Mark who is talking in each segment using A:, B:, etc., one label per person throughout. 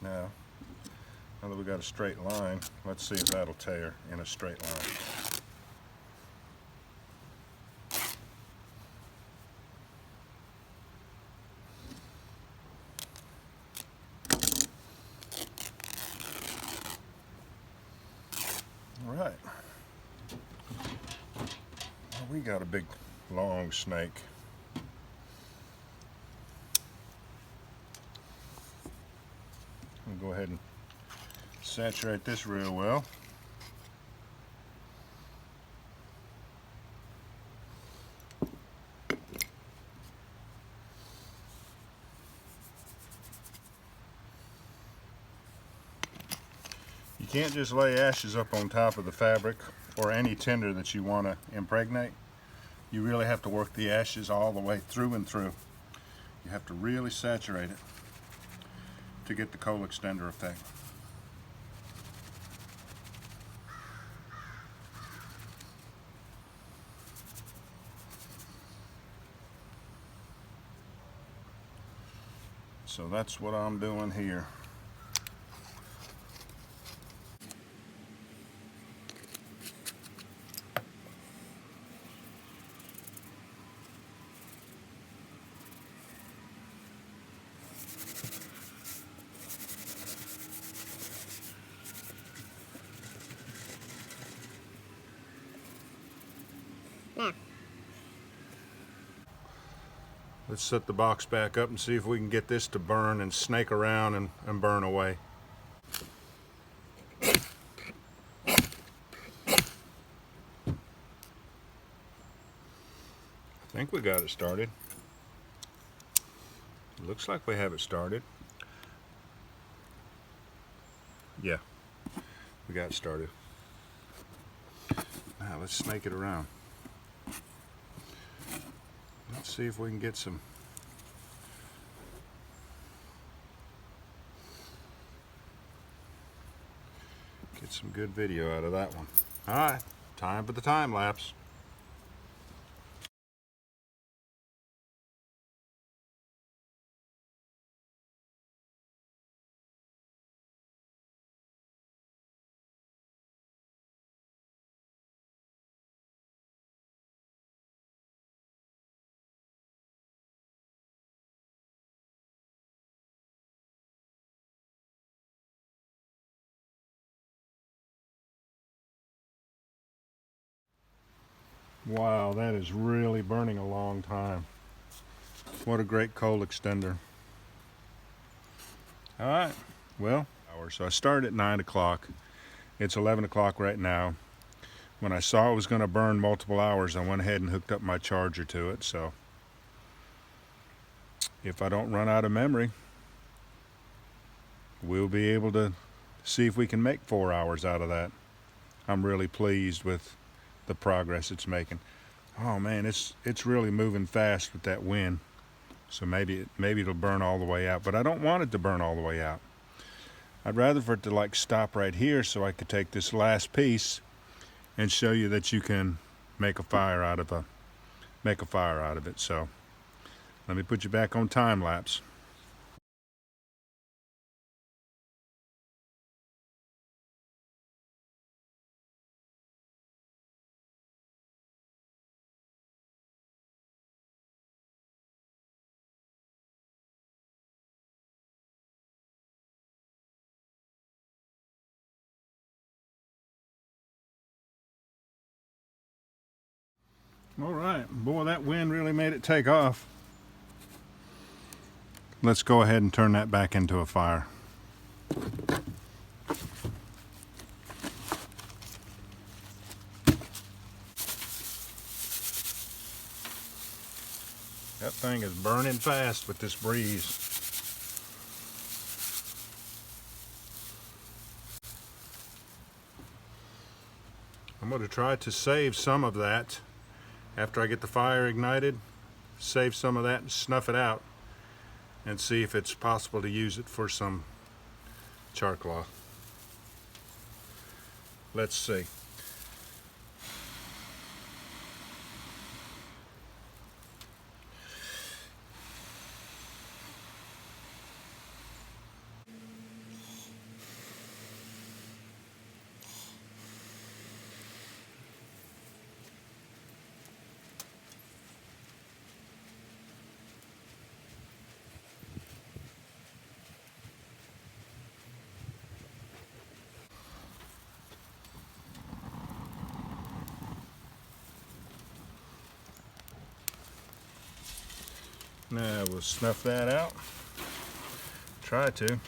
A: now. Now that we got a straight line, let's see if that'll tear in a straight line. All right. Well, we got a big long snake. I'll go ahead and saturate this real well. You can't just lay ashes up on top of the fabric or any tinder that you want to impregnate. You really have to work the ashes all the way through and through. You have to really saturate it to get the coal extender effect. So that's what I'm doing here.
B: Now,
A: Let's set the box back up and see if we can get this to burn and snake around and burn away. I think we got it started. Looks like we have it started. Yeah, we got it started. Now let's snake it around. Let's see if we can get some good video out of that one. All right, time for the time lapse. Wow, that is really burning a long time. What a great coal extender. All right, well, so I started at 9 o'clock. It's 11 o'clock right now. When I saw it was going to burn multiple hours, I went ahead and hooked up my charger to it. So if I don't run out of memory, we'll be able to see if we can make 4 hours out of that. I'm really pleased with the progress it's making. Oh man, it's really moving fast with that wind. So maybe it'll burn all the way out, but I don't want it to burn all the way out. I'd rather for it to like stop right here so I could take this last piece and show you that you can make a fire out of it. So let me put you back on time lapse. All right, boy, that wind really made it take off. Let's go ahead and turn that back into a fire. That thing is burning fast with this breeze. I'm going to try to save some of that after I get the fire ignited, save some of that and snuff it out and see if it's possible to use it for some char cloth. Let's see. Now we'll snuff that out. Try to.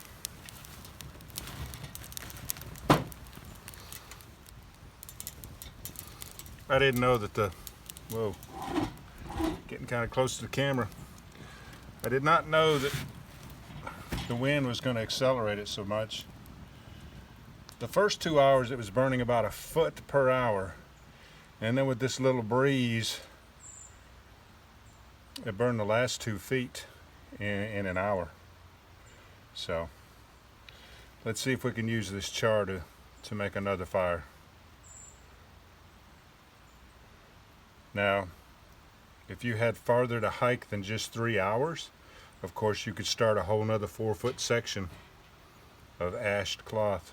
A: I didn't know that whoa, getting kind of close to the camera. I did not know that the wind was going to accelerate it so much. The first 2 hours it was burning about a foot per hour. And then with this little breeze, it burned the last 2 feet in an hour. So let's see if we can use this char to make another fire. Now, if you had farther to hike than just 3 hours, of course you could start a whole nother 4-foot section of ashed cloth.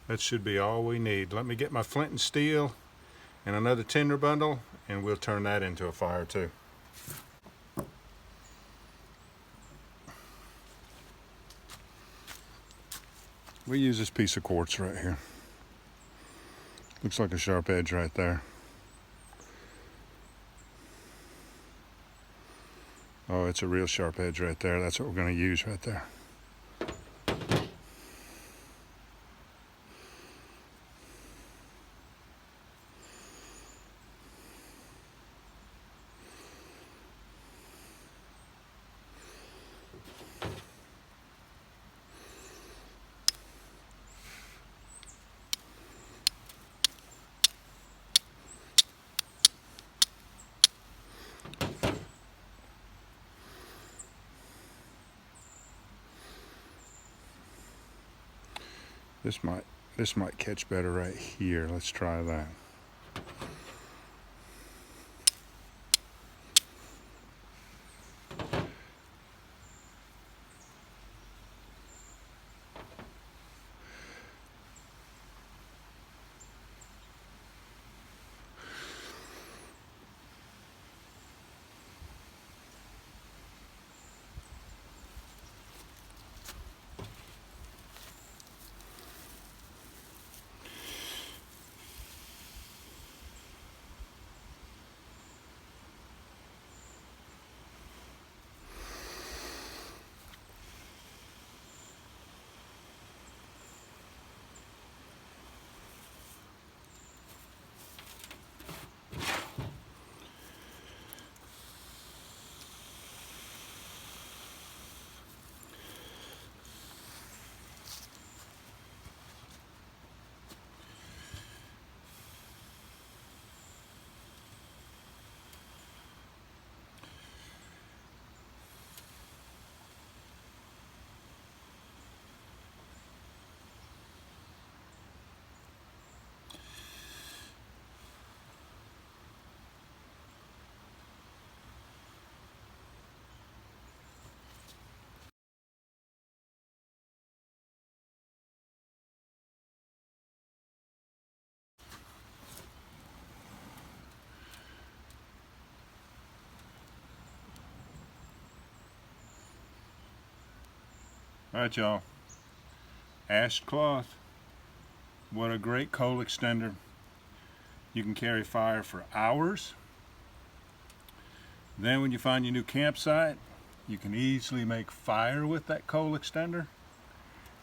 A: That should be all we need. Let me get my flint and steel and another tinder bundle, and we'll turn that into a fire too. We use this piece of quartz right here. Looks like a sharp edge right there. Oh, it's a real sharp edge right there. That's what we're going to use right there. This might catch better right here. Let's try that. All right, y'all. Ashed cloth. What a great coal extender. You can carry fire for hours. Then when you find your new campsite, you can easily make fire with that coal extender.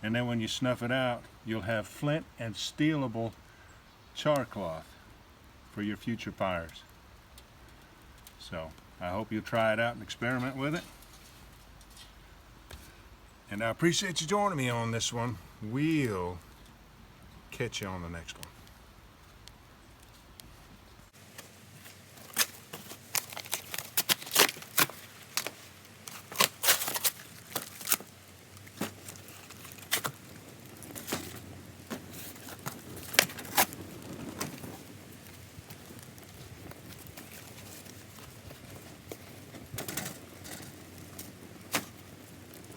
A: And then when you snuff it out, you'll have flint and steelable char cloth for your future fires. So I hope you'll try it out and experiment with it. And I appreciate you joining me on this one. We'll catch you on the next one.